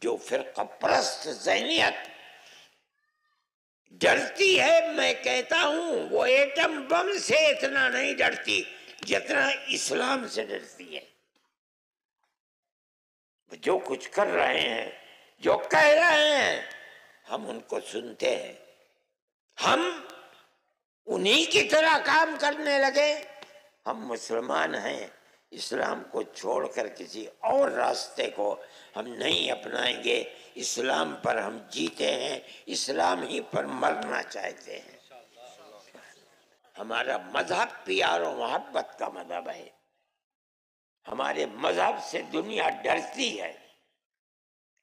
جو فرقہ پرست ذہنیت ڈرتی ہے، میں کہتا ہوں وہ ایٹم بم سے اتنا نہیں ڈرتی جتنا اسلام سے ڈرتی ہے۔ جو کچھ کر رہے ہیں، جو کہہ رہے ہیں، ہم ان کو سنتے ہیں، ہم انہی کی طرح کام کرنے لگے۔ ہم مسلمان ہیں، اسلام کو چھوڑ کر کسی اور راستے کو ہم نہیں اپنائیں گے۔ اسلام پر ہم جیتے ہیں، اسلام ہی پر مرنا چاہتے ہیں۔ ہمارا مذہب پیار و محبت کا مذہب ہے۔ ہمارے مذہب سے دنیا ڈرتی ہے،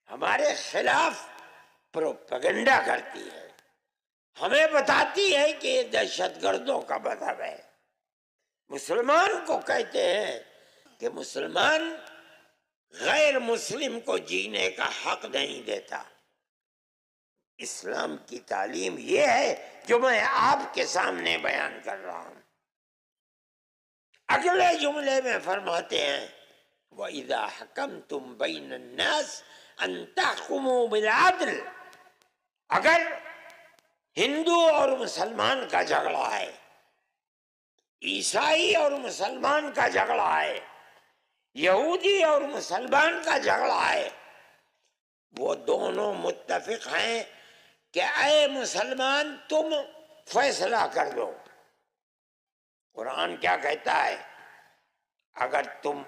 ہمارے خلاف پروپیگنڈا کرتی ہے، ہمیں بتاتی ہے کہ یہ دہشت گردوں کا مذہب ہے۔ مسلمان کو کہتے ہیں کہ مسلمان غیر مسلم کو جینے کا حق نہیں دیتا۔ اسلام کی تعلیم یہ ہے جو میں آپ کے سامنے بیان کر رہا ہوں۔ اگلے جملے میں فرماتے ہیں وَإِذَا حَكَمْتُمْ بَيْنَ النَّاسِ أَن تَحْكُمُوا بِالْعَدْلِ۔ اگر ہندو اور مسلمان کا جھگڑا ہے، عیسائی اور مسلمان کا جھگڑا ہے، یہودی اور مسلمان کا جھگڑا ہے، وہ دونوں متفق ہیں کہ اے مسلمان تم فیصلہ کر دو۔ قرآن کیا کہتا ہے؟ اگر تم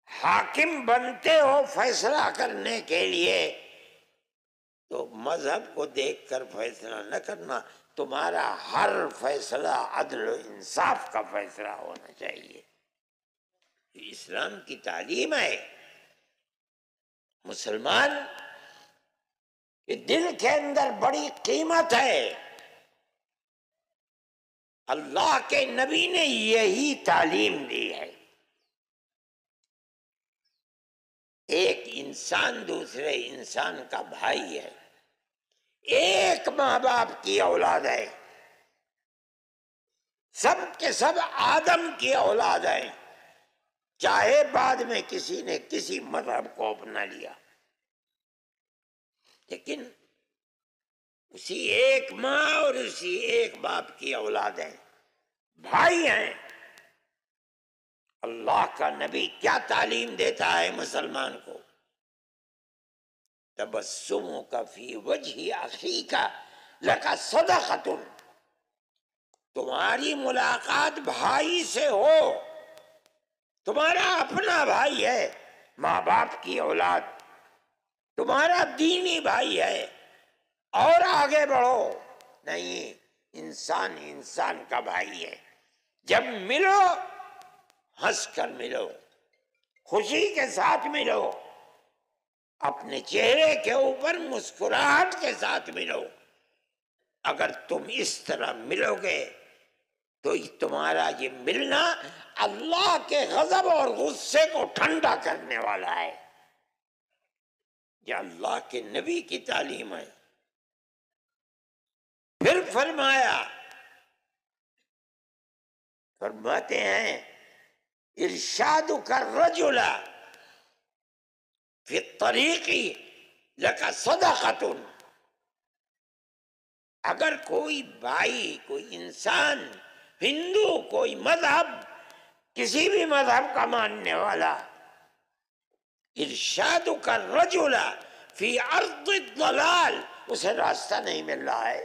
حاکم بنتے ہو فیصلہ کرنے کے لیے تو مذہب کو دیکھ کر فیصلہ نہ کرنا، تمہارا ہر فیصلہ عدل و انصاف کا فیصلہ ہونا چاہیے۔ یہ اسلام کی تعلیم ہے۔ مسلمان کے دل کے اندر بڑی قیمت ہے۔ اللہ کے نبی نے یہی تعلیم دی ہے۔ ایک انسان دوسرے انسان کا بھائی ہے، ایک ماں باپ کی اولاد ہے، سب کے سب آدم کی اولاد ہے، چاہے بعد میں کسی نے کسی مذہب کو اپنا لیا، لیکن اسی ایک ماں اور اسی ایک باپ کی اولاد ہے، بھائی ہیں۔ اللہ کا نبی کیا تعلیم دیتا ہے مسلمان کو؟ تبسمک فی وجہ اخیک لک صدقۃ۔ تمہاری ملاقات بھائی سے ہو، تمہارا اپنا بھائی ہے، ماں باپ کی اولاد، تمہارا دینی بھائی ہے، اور آگے بڑھو۔ نہیں، انسان انسان کا بھائی ہے۔ جب ملو ہنس کر ملو، خوشی کے ساتھ ملو، اپنے چہرے کے اوپر مسکراہٹ کے ساتھ ملو۔ اگر تم اس طرح ملو گے تو تمہارا یہ ملنا اللہ کے غضب اور غصے کو ٹھنڈا کرنے والا ہے۔ یہ اللہ کے نبی کی تعلیم ہے۔ پھر فرماتے ہیں ارشادک الرجل فی الطریق لک صدقۃ۔ اگر کوئی بھائی، کوئی انسان، ہندو، کوئی مذہب، کسی بھی مذہب کا ماننے والا، ارشادک الرجل فی ارض الضلال، اسے راستہ نہیں مل رہا ہے،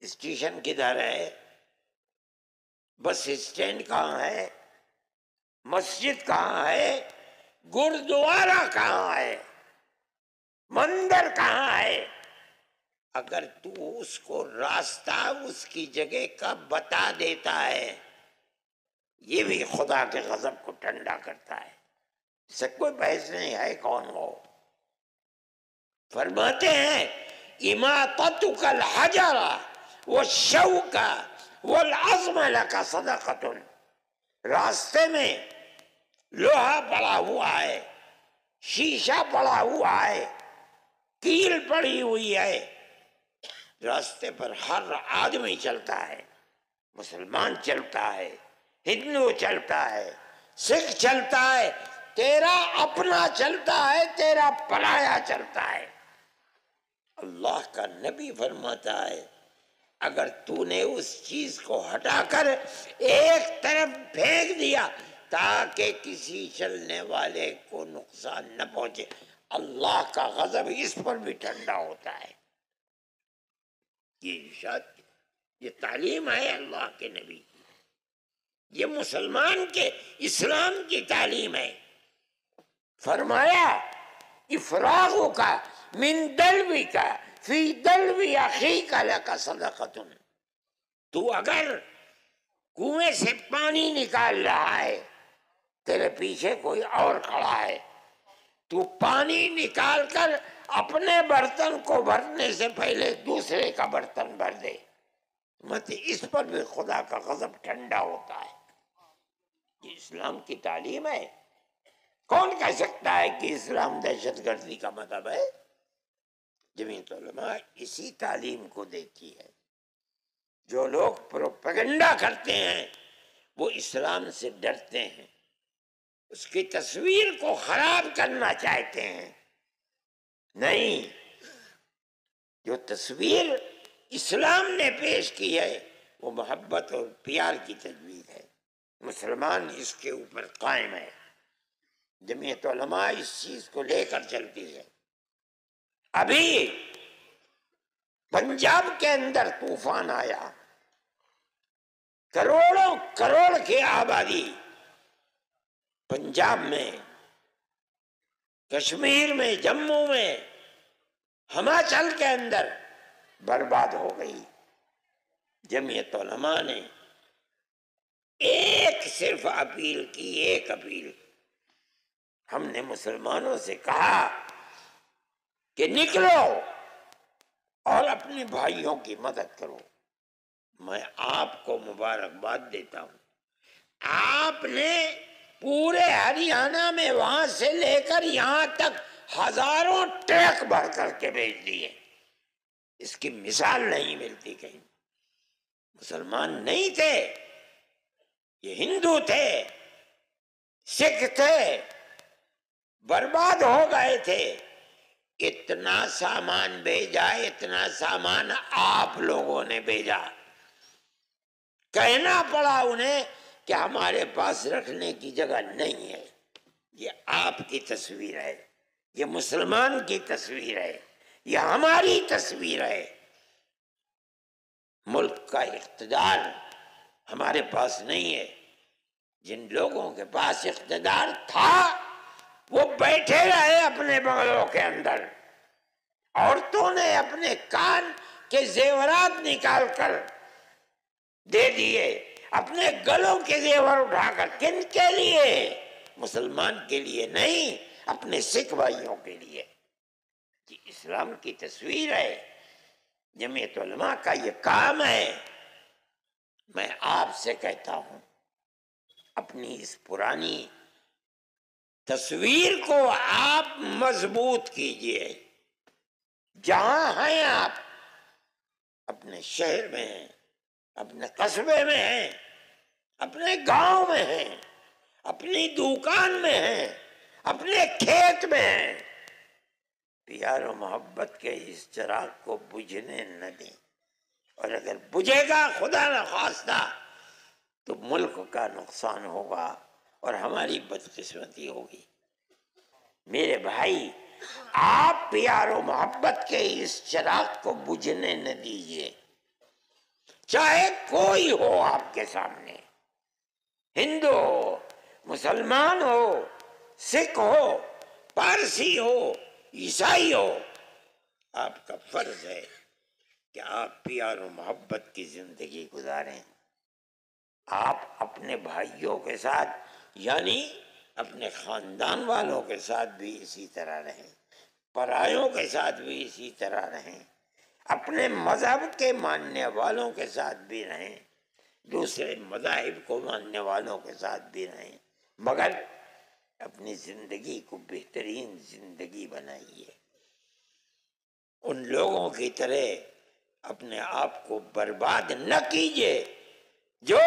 اسٹیشن کدھر ہے، بس اسٹینڈ کہاں ہے، مسجد کہاں ہے، گردوارہ کہاں ہے، مندر کہاں ہے، اگر تو اس کو راستہ اس کی جگہ کا بتا دیتا ہے، یہ بھی خدا کے غضب کو ٹھنڈا کرتا ہے۔ اس سے کوئی بحث نہیں ہے کون ہو۔ فرماتے ہیں اماطتک الحجر والشوک والعظم لک صدقۃ۔ راستے میں لوہا پڑا ہوا ہے، شیشہ پڑا ہوا ہے، کیل پڑی ہوئی ہے، راستے پر ہر آدمی چلتا ہے، مسلمان چلتا ہے، ہندو چلتا ہے، سکھ چلتا ہے، تیرا اپنا چلتا ہے، تیرا پرایا چلتا ہے۔ اللہ کا نبی فرماتا ہے اگر تو نے اس چیز کو ہٹا کر ایک طرف پھینک دیا تاکہ کسی چلنے والے کو نقصان نہ پہنچے، اللہ کا غضب اس پر بھی ٹھنڈا ہوتا ہے۔ یہ ارشاد، یہ تعلیم ہے اللہ کے نبی کی، یہ مسلمان کے اسلام کی تعلیم ہے۔ فرمایا افراغ کا من دلوی کا فی دلوی اخیک لک صدقۃ، تو اگر کنویں سے پانی نکال رہا ہے، تیرے پیچھے کوئی اور کھڑا ہے، تو پانی نکال کر اپنے برتن کو بھرنے سے پہلے دوسرے کا برتن بھر دے، مت اس پر بھی خدا کا غضب ٹھنڈا ہوتا ہے۔ یہ اسلام کی تعلیم ہے۔ کون کہہ سکتا ہے کہ اسلام دہشت گردی کا مذہب ہے؟ جمعیت علماء اسی تعلیم کو دیتی ہے۔ جو لوگ پروپیگنڈا کرتے ہیں وہ اسلام سے ڈرتے ہیں، اس کی تصویر کو خراب کرنا چاہتے ہیں۔ نہیں، جو تصویر اسلام نے پیش کی ہے وہ محبت اور پیار کی تصویر ہے، مسلمان اس کے اوپر قائم ہے۔ جمعیت علماء اس چیز کو لے کر چلتی ہے۔ ابھی پنجاب کے اندر طوفان آیا، کروڑوں کروڑ کی آبادی پنجاب میں، کشمیر میں، جموں میں، ہماچل کے اندر برباد ہو گئی۔ جمعیت علماء نے ایک صرف اپیل کی، ایک اپیل، ہم نے مسلمانوں سے کہا کہ نکلو اور اپنے بھائیوں کی مدد کرو۔ میں آپ کو مبارکباد دیتا ہوں، آپ نے پورے ہریانہ میں وہاں سے لے کر یہاں تک ہزاروں ٹرک بھر کر کے بھیج دیے۔ اس کی مثال نہیں ملتی کہیں۔ مسلمان نہیں تھے، یہ ہندو تھے، سکھ تھے، برباد ہو گئے تھے۔ اتنا سامان بھیجا، اتنا سامان آپ لوگوں نے بھیجا۔ کہنا پڑا انہیں کہ ہمارے پاس رکھنے کی جگہ نہیں ہے۔ یہ آپ کی تصویر ہے، یہ مسلمان کی تصویر ہے، یہ ہماری تصویر ہے۔ ملک کا اقتدار ہمارے پاس نہیں ہے۔ جن لوگوں کے پاس اقتدار تھا وہ بیٹھے رہے اپنے بغلوں کے اندر۔ عورتوں نے اپنے کان کے زیورات نکال کر دے دیے، اپنے گلوں کے زیور اٹھا کر۔ کن کے لیے؟ مسلمان کے لیے نہیں، اپنے سکھ بھائیوں کے لیے۔ یہ اسلام کی تصویر ہے۔ جمعیت علماء کا یہ کام ہے۔ میں آپ سے کہتا ہوں اپنی اس پرانی تصویر کو آپ مضبوط کیجئے۔ جہاں ہیں آپ، اپنے شہر میں ہیں، اپنے قصبے میں ہیں، اپنے گاؤں میں ہیں، اپنی دکان میں ہیں، اپنے کھیت میں ہیں، پیار و محبت کے اس چراغ کو بجھنے نہ دیں۔ اور اگر بجھے گا خدا نخواستہ تو ملک کا نقصان ہوگا اور ہماری بدقسمتی ہوگی۔ میرے بھائی، آپ پیار و محبت کے اس چراغ کو بجھنے نہ دیجیے، چاہے کوئی ہو آپ کے سامنے، ہندو ہو، مسلمان ہو، سکھ ہو، پارسی ہو، عیسائی ہو، آپ کا فرض ہے کہ آپ پیار و محبت کی زندگی گزاریں۔ آپ اپنے بھائیوں کے ساتھ یعنی اپنے خاندان والوں کے ساتھ بھی اسی طرح رہیں، پرایوں کے ساتھ بھی اسی طرح رہیں، اپنے مذہب کے ماننے والوں کے ساتھ بھی رہیں، دوسرے مذاہب کو ماننے والوں کے ساتھ بھی رہیں، مگر اپنی زندگی کو بہترین زندگی بنائیے۔ ان لوگوں کی طرح اپنے آپ کو برباد نہ کیجیے جو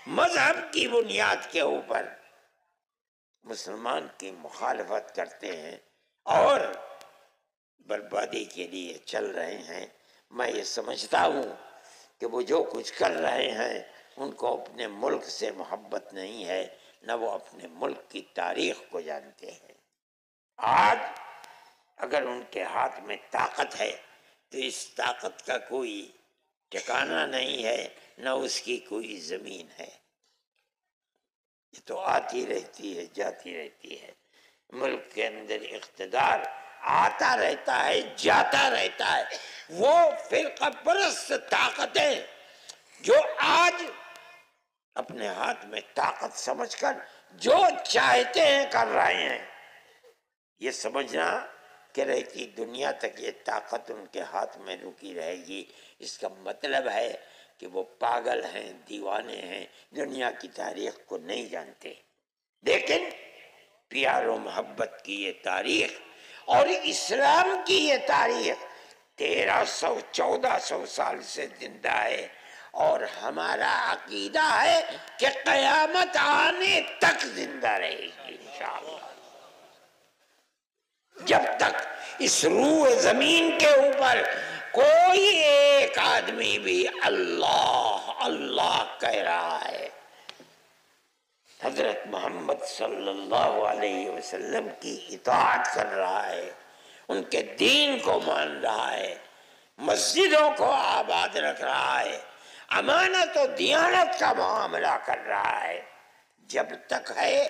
مذہب کی بنیاد کے اوپر مسلمان کی مخالفت کرتے ہیں اور بربادی کے لیے چل رہے ہیں، میں یہ سمجھتا ہوں کہ وہ جو کچھ کر رہے ہیں ان کو اپنے ملک سے محبت نہیں ہے، نہ وہ اپنے ملک کی تاریخ کو جانتے ہیں۔ آج اگر ان کے ہاتھ میں طاقت ہے تو اس طاقت کا کوئی ٹھکانہ نہیں ہے، نہ اس کی کوئی زمین ہے، یہ تو آتی رہتی ہے جاتی رہتی ہے۔ ملک کے اندر اقتدار آتا رہتا ہے جاتا رہتا ہے۔ وہ فرقہ پرست طاقتیں جو آج اپنے ہاتھ میں طاقت سمجھ کر جو چاہتے ہیں کر رہے ہیں، یہ سمجھنا کہ رہتی دنیا تک یہ طاقت ان کے ہاتھ میں رکی رہے گی، اس کا مطلب ہے کہ وہ پاگل ہیں، دیوانے ہیں، دنیا کی تاریخ کو نہیں جانتے۔ لیکن پیار و محبت کی یہ تاریخ اور اسلام کی یہ تاریخ 1300-1400 سال سے زندہ ہے، اور ہمارا عقیدہ ہے کہ قیامت آنے تک زندہ رہے گی انشاءاللہ۔ جب تک اس روح زمین کے اوپر کوئی ایک آدمی بھی اللہ اللہ کہہ رہا ہے، حضرت محمد صلی اللہ علیہ وسلم کی اطاعت کر رہا ہے، ان کے دین کو مان رہا ہے، مسجدوں کو آباد رکھ رہا ہے، امانت و دیانت کا معاملہ کر رہا ہے، جب تک ہے